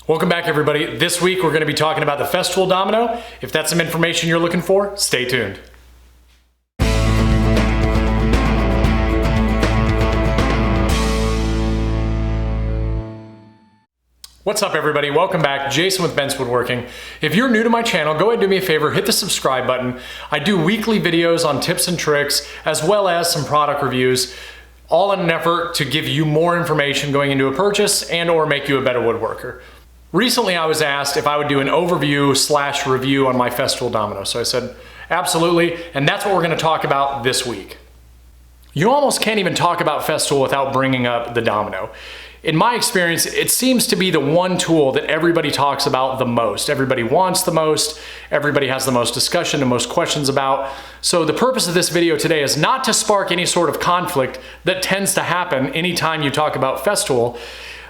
Welcome back, everybody. This week we're going to be talking about the Festool Domino. If that's some information you're looking for, stay tuned. What's up, everybody? Welcome back. Jason with Ben's Woodworking. If you're new to my channel, go ahead and do me a favor, hit the subscribe button. I do weekly videos on tips and tricks, as well as some product reviews, all in an effort to give you more information going into a purchase and or make you a better woodworker. Recently, I was asked if I would do an overview / review on my Festool Domino. So I said, absolutely. And that's what we're going to talk about this week. You almost can't even talk about Festool without bringing up the Domino. In my experience, it seems to be the one tool that everybody talks about the most. Everybody wants the most. Everybody has the most discussion and most questions about. So the purpose of this video today is not to spark any sort of conflict that tends to happen anytime you talk about Festool.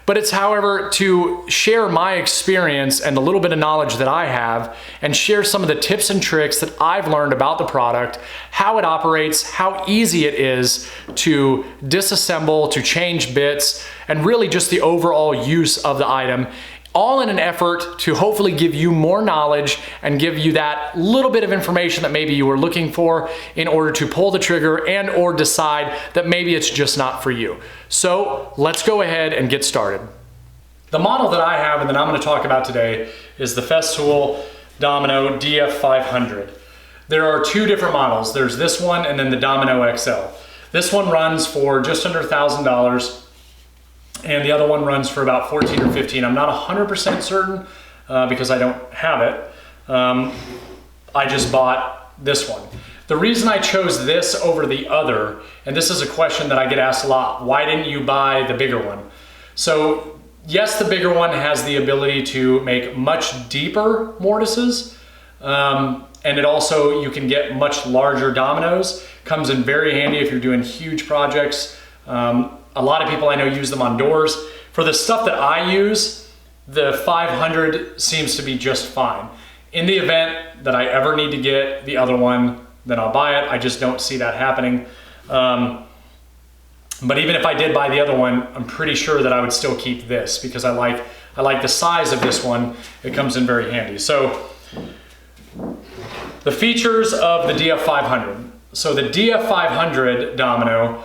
But it's, however, to share my experience and the little bit of knowledge that I have and share some of the tips and tricks that I've learned about the product, how it operates, how easy it is to disassemble, to change bits, and really just the overall use of the item, all in an effort to hopefully give you more knowledge and give you that little bit of information that maybe you were looking for in order to pull the trigger and or decide that maybe it's just not for you. So let's go ahead and get started. The model that I have and that I'm going to talk about today is the Festool Domino DF 500. There are two different models. There's this one and then the Domino XL. This one runs for just under $1,000. And the other one runs for about 14 or 15. I'm not 100% certain because I don't have it. I just bought this one. The reason I chose this over the other, and this is a question that I get asked a lot, why didn't you buy the bigger one? So yes, the bigger one has the ability to make much deeper mortises. And it also, you can get much larger dominoes. Comes in very handy if you're doing huge projects. A lot of people I know use them on doors. For the stuff that I use, the 500 seems to be just fine. In the event that I ever need to get the other one, then I'll buy it. I just don't see that happening. But even if I did buy the other one, I'm pretty sure that I would still keep this because I like the size of this one. It comes in very handy. So the features of the DF 500. So the DF 500 Domino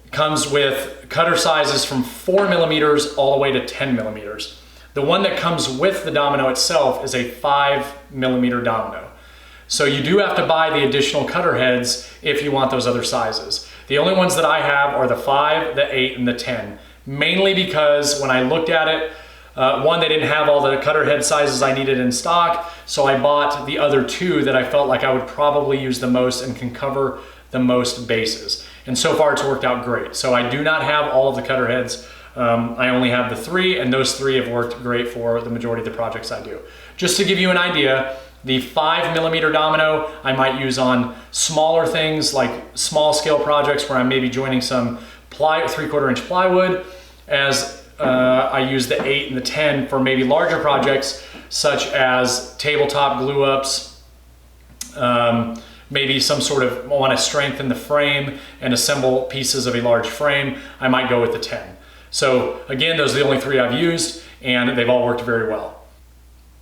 comes with cutter sizes from 4 millimeters all the way to 10 millimeters. The one that comes with the Domino itself is a 5 millimeter Domino. So you do have to buy the additional cutter heads if you want those other sizes. The only ones that I have are the 5, the 8, and the 10. Mainly because when I looked at it, one, they didn't have all the cutter head sizes I needed in stock, so I bought the other two that I felt like I would probably use the most and can cover the most bases. And so far it's worked out great. So I do not have all of the cutter heads. I only have the 3, and those 3 have worked great for the majority of the projects I do. Just to give you an idea, the 5 millimeter Domino I might use on smaller things like small scale projects where I'm maybe joining some 3/4 inch plywood, as I use the 8 and the 10 for maybe larger projects such as tabletop glue ups, maybe some sort of want to strengthen the frame and assemble pieces of a large frame, I might go with the 10. So again, those are the only 3 I've used, and they've all worked very well.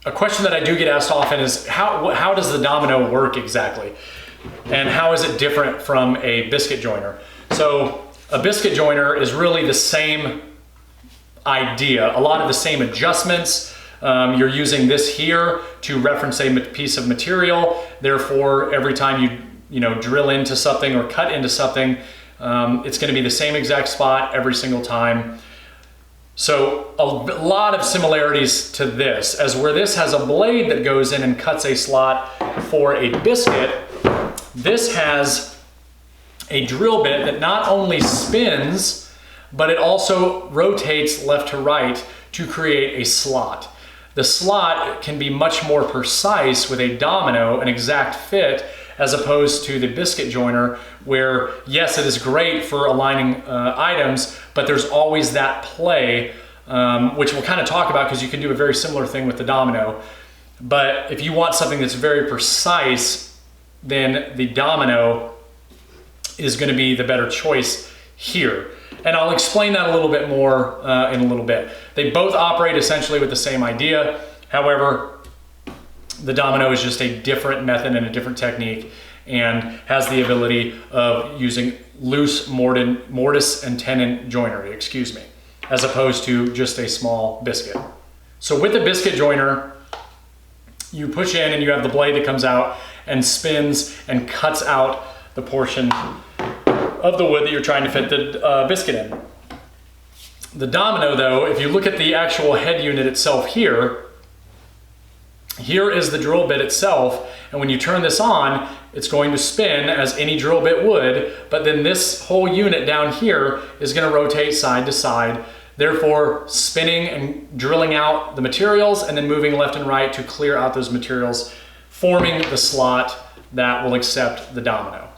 A question that I do get asked often is how does the Domino work exactly? And how is it different from a biscuit joiner? So a biscuit joiner is really the same idea, a lot of the same adjustments. You're using this here to reference a piece of material. Therefore, every time you drill into something or cut into something, it's going to be the same exact spot every single time. So a lot of similarities to this, as where this has a blade that goes in and cuts a slot for a biscuit, this has a drill bit that not only spins, but it also rotates left to right to create a slot. The slot can be much more precise with a Domino, an exact fit, as opposed to the biscuit joiner, where yes, it is great for aligning items, but there's always that play, which we'll kind of talk about because you can do a very similar thing with the Domino. But if you want something that's very precise, then the Domino is going to be the better choice here. And I'll explain that a little bit more in a little bit. They both operate essentially with the same idea. However, the domino is just a different method and a different technique, and has the ability of using loose mortise and tenon joinery, as opposed to just a small biscuit. So with the biscuit joiner, you push in and you have the blade that comes out and spins and cuts out the portion of the wood that you're trying to fit the biscuit in. The domino though, if you look at the actual head unit itself here is the drill bit itself, and when you turn this on, it's going to spin as any drill bit would, but then this whole unit down here is going to rotate side to side, therefore spinning and drilling out the materials and then moving left and right to clear out those materials, forming the slot that will accept the domino.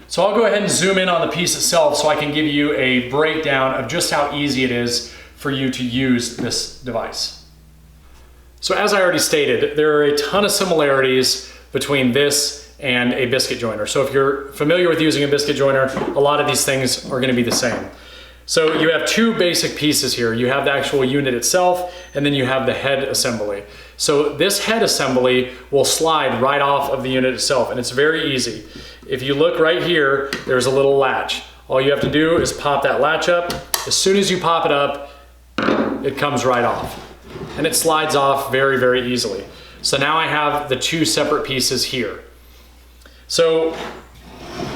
So I'll go ahead and zoom in on the piece itself so I can give you a breakdown of just how easy it is for you to use this device. So as I already stated, there are a ton of similarities between this and a biscuit joiner. So if you're familiar with using a biscuit joiner, a lot of these things are going to be the same. So you have two basic pieces here. You have the actual unit itself, and then you have the head assembly. So this head assembly will slide right off of the unit itself, and it's very easy. If you look right here, there's a little latch. All you have to do is pop that latch up. As soon as you pop it up, it comes right off. And it slides off very, very easily. So now I have the two separate pieces here. So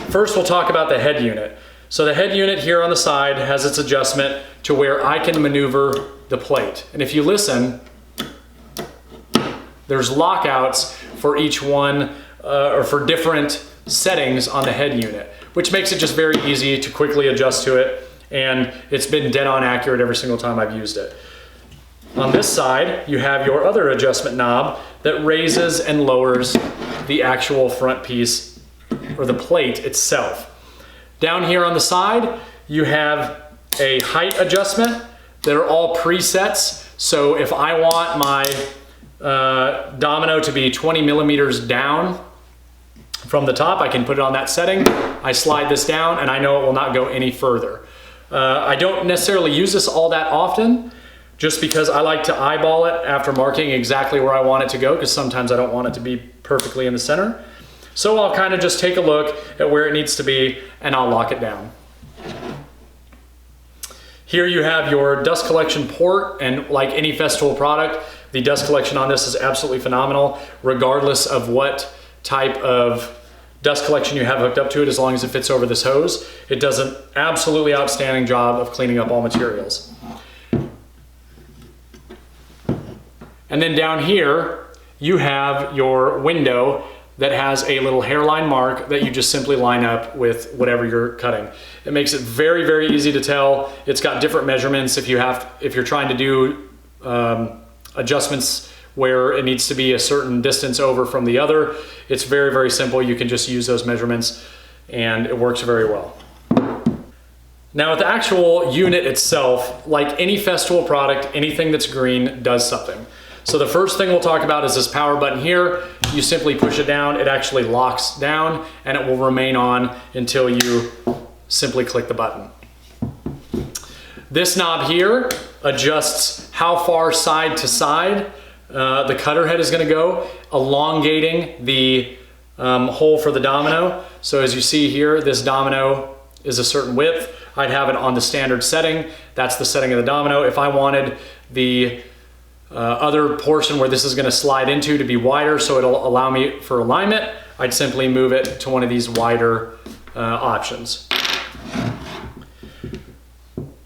first we'll talk about the head unit. So the head unit here on the side has its adjustment to where I can maneuver the plate. And if you listen, there's lockouts for each one, or for different settings on the head unit, which makes it just very easy to quickly adjust to it. And it's been dead on accurate every single time I've used it. On this side, you have your other adjustment knob that raises and lowers the actual front piece, or the plate itself. Down here on the side, you have a height adjustment that are all presets. So if I want my domino to be 20 millimeters down from the top, I can put it on that setting. I slide this down and I know it will not go any further. I don't necessarily use this all that often, just because I like to eyeball it after marking exactly where I want it to go, because sometimes I don't want it to be perfectly in the center. So I'll kind of just take a look at where it needs to be and I'll lock it down. Here you have your dust collection port, and like any Festool product, the dust collection on this is absolutely phenomenal, regardless of what type of dust collection you have hooked up to it. As long as it fits over this hose, it does an absolutely outstanding job of cleaning up all materials. And then down here, you have your window that has a little hairline mark that you just simply line up with whatever you're cutting. It makes it very, very easy to tell. It's got different measurements if you're trying to do adjustments where it needs to be a certain distance over from the other. It's very, very simple. You can just use those measurements and it works very well. Now with the actual unit itself, like any Festool product, anything that's green does something. So the first thing we'll talk about is this power button here. You simply push it down, it actually locks down, and it will remain on until you simply click the button. This knob here adjusts how far side to side the cutter head is going to go, elongating the hole for the domino. So as you see here, this domino is a certain width. I'd have it on the standard setting. That's the setting of the domino. If I wanted the other portion where this is going to slide into to be wider so it'll allow me for alignment, I'd simply move it to one of these wider options.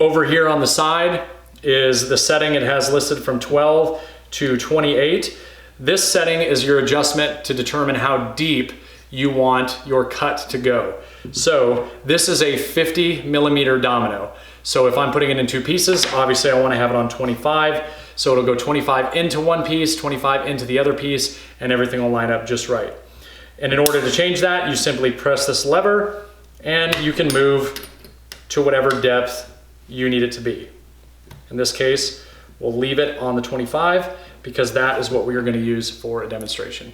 Over here on the side is the setting. It has listed from 12 to 28. This setting is your adjustment to determine how deep you want your cut to go. So this is a 50 millimeter domino. So if I'm putting it in two pieces, obviously I want to have it on 25. So it'll go 25 into one piece, 25 into the other piece, and everything will line up just right. And in order to change that, you simply press this lever and you can move to whatever depth you need it to be. In this case, we'll leave it on the 25 because that is what we are going to use for a demonstration.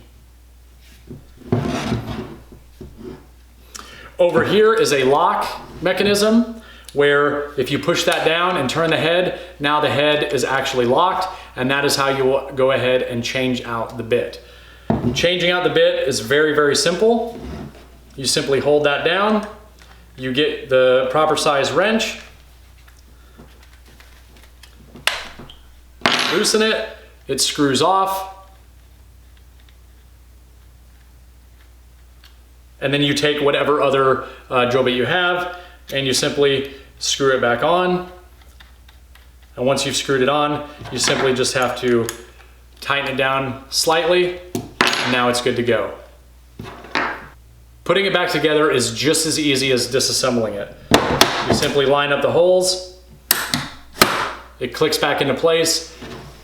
Over here is a lock mechanism. where if you push that down and turn the head, now the head is actually locked, and that is how you will go ahead and change out the bit. Changing out the bit is very, very simple. You simply hold that down, you get the proper size wrench, loosen it, it screws off, and then you take whatever other drill bit you have and you simply screw it back on. And once you've screwed it on, you simply just have to tighten it down slightly, and now it's good to go. Putting it back together is just as easy as disassembling it. You simply line up the holes, it clicks back into place,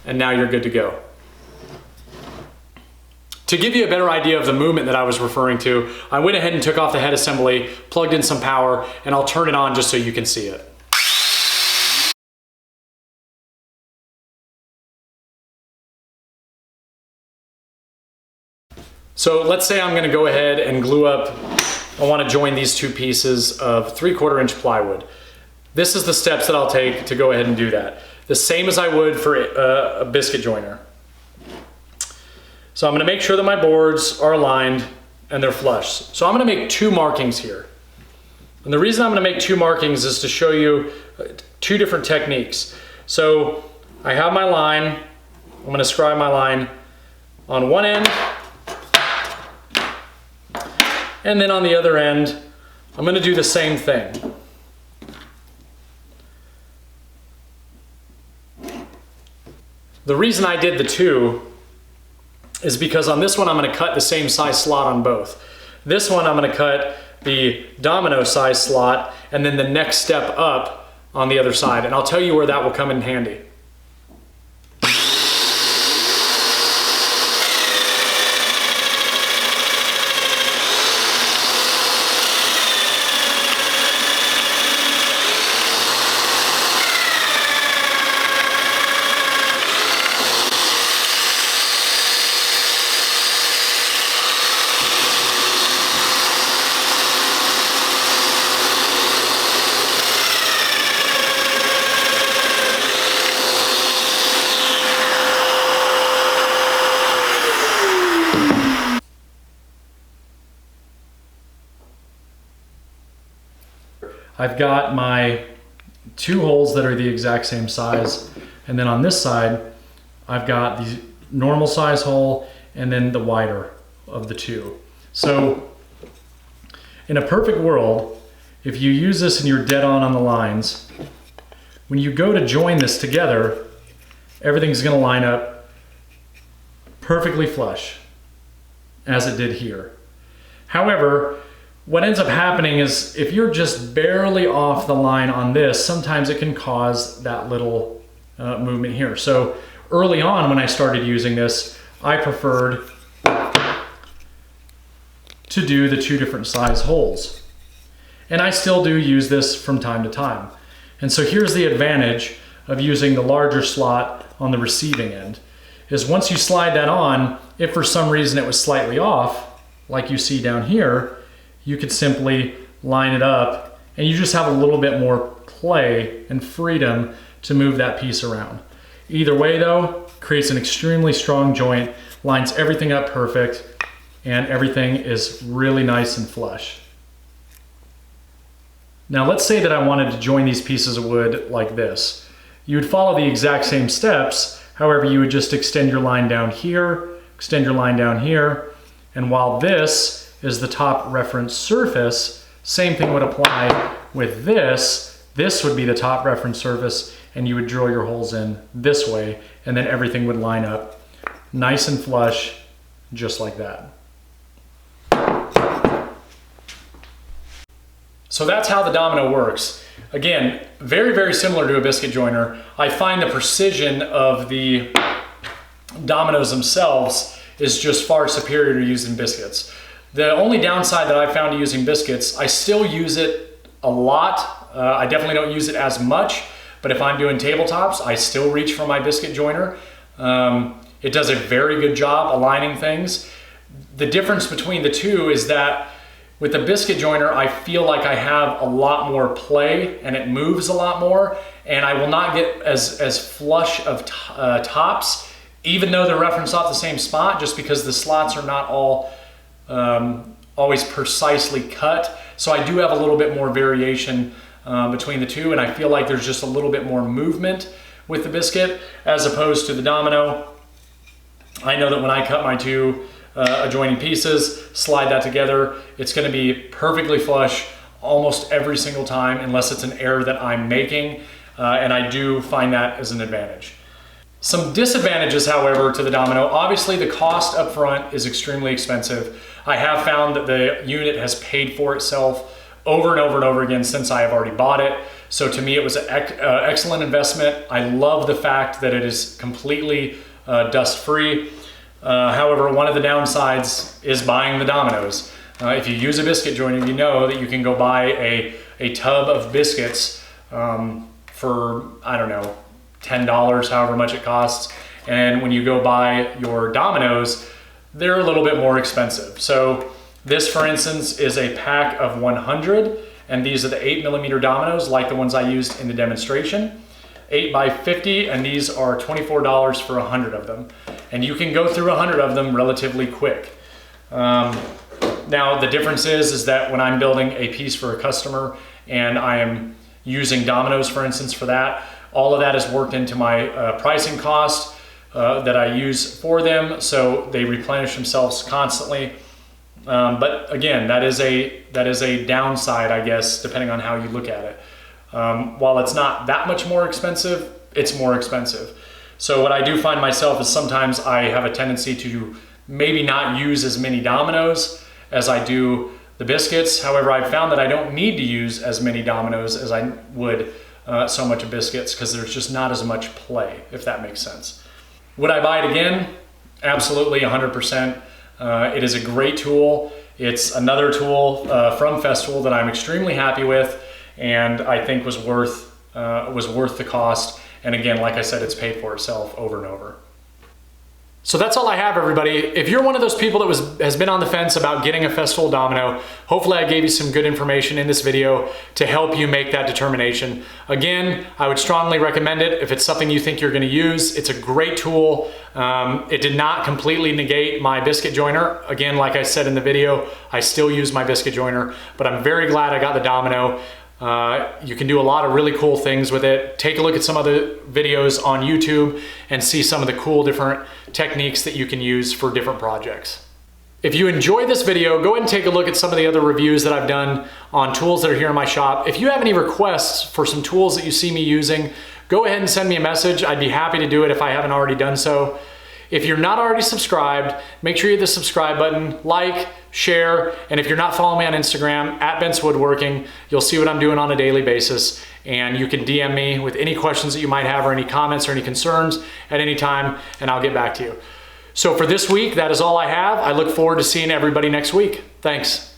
and now you're good to go. To give you a better idea of the movement that I was referring to, I went ahead and took off the head assembly, plugged in some power, and I'll turn it on just so you can see it. So let's say I'm gonna go ahead and glue up, I wanna join these two pieces of 3/4 inch plywood. This is the steps that I'll take to go ahead and do that. The same as I would for a biscuit joiner. So I'm gonna make sure that my boards are aligned and they're flush. So I'm gonna make 2 markings here. And the reason I'm gonna make 2 markings is to show you 2 different techniques. So I have my line, I'm gonna scribe my line on one end, and then on the other end, I'm gonna do the same thing. The reason I did the 2 is because on this one, I'm gonna cut the same size slot on both. This one, I'm gonna cut the domino size slot and then the next step up on the other side. And I'll tell you where that will come in handy. I've got my 2 holes that are the exact same size, and then on this side I've got the normal size hole and then the wider of the 2. So in a perfect world, if you use this and you're dead on the lines, when you go to join this together, everything's gonna line up perfectly flush as it did here. However, what ends up happening is if you're just barely off the line on this, sometimes it can cause that little movement here. So early on when I started using this, I preferred to do the 2 different size holes. And I still do use this from time to time. And so here's the advantage of using the larger slot on the receiving end, is once you slide that on, if for some reason it was slightly off, like you see down here, you could simply line it up and you just have a little bit more play and freedom to move that piece around. Either way though, creates an extremely strong joint, lines everything up perfect, and everything is really nice and flush. Now let's say that I wanted to join these pieces of wood like this. You would follow the exact same steps, however you would just extend your line down here, extend your line down here, and while this is the top reference surface, same thing would apply with this. This would be the top reference surface, and you would drill your holes in this way, and then everything would line up nice and flush, just like that. So that's how the domino works. Again, very, very similar to a biscuit joiner. I find the precision of the dominoes themselves is just far superior to using biscuits. The only downside that I found to using biscuits, I still use it a lot. I definitely don't use it as much, but if I'm doing tabletops, I still reach for my biscuit joiner. It does a very good job aligning things. The difference between the 2 is that With the Biscuit Joiner, I feel like I have a lot more play and it moves a lot more, and I will not get as flush of tops, even though they're referenced off the same spot, just because the slots are not all always precisely cut. So I do have a little bit more variation between the two, and I feel like there's just a little bit more movement with the Biscuit as opposed to the Domino. I know that when I cut my two adjoining pieces, slide that together, it's going to be perfectly flush almost every single time, unless it's an error that I'm making, and I do find that as an advantage. Some disadvantages, however, to the Domino: obviously the cost up front is extremely expensive. I have found that the unit has paid for itself over and over and over again since I have already bought it. So to me, it was an excellent investment. I love the fact that it is completely dust-free. However, one of the downsides is buying the Dominoes. If you use a biscuit joiner, you know that you can go buy a tub of biscuits for, I don't know, $10, however much it costs. And when you go buy your Dominoes, they're a little bit more expensive. So this, for instance, is a pack of 100, and these are the 8mm Dominoes, like the ones I used in the demonstration. 8 by 50, and these are $24 for 100 of them. And you can go through 100 of them relatively quick. Now, the difference is that when I'm building a piece for a customer and I am using Dominoes, for instance, for that, all of that is worked into my pricing cost that I use for them, so they replenish themselves constantly. But again, that is a downside, I guess, depending on how you look at it. While it's not that much more expensive, it's more expensive. So what I do find myself is sometimes I have a tendency to maybe not use as many Dominoes as I do the biscuits. However, I've found that I don't need to use as many Dominoes as I would so much of biscuits, because there's just not as much play, if that makes sense. Would I buy it again? Absolutely, 100%. It is a great tool. It's another tool from Festool that I'm extremely happy with, and I think was worth the cost. And again, like I said, it's paid for itself over and over. So that's all I have, everybody. If you're one of those people that has been on the fence about getting a Festool Domino, hopefully I gave you some good information in this video to help you make that determination. Again, I would strongly recommend it if it's something you think you're going to use. It's a great tool. It did not completely negate my Biscuit Joiner. Again, like I said in the video, I still use my Biscuit Joiner, but I'm very glad I got the Domino. You can do a lot of really cool things with it. Take a look at some other videos on YouTube and see some of the cool different techniques that you can use for different projects. If you enjoyed this video, go ahead and take a look at some of the other reviews that I've done on tools that are here in my shop. If you have any requests for some tools that you see me using, go ahead and send me a message. I'd be happy to do it if I haven't already done so. If you're not already subscribed, make sure you hit the subscribe button, like, share, and if you're not following me on Instagram, @BentsWoodworking, you'll see what I'm doing on a daily basis, and you can DM me with any questions that you might have or any comments or any concerns at any time, and I'll get back to you. So for this week, that is all I have. I look forward to seeing everybody next week. Thanks.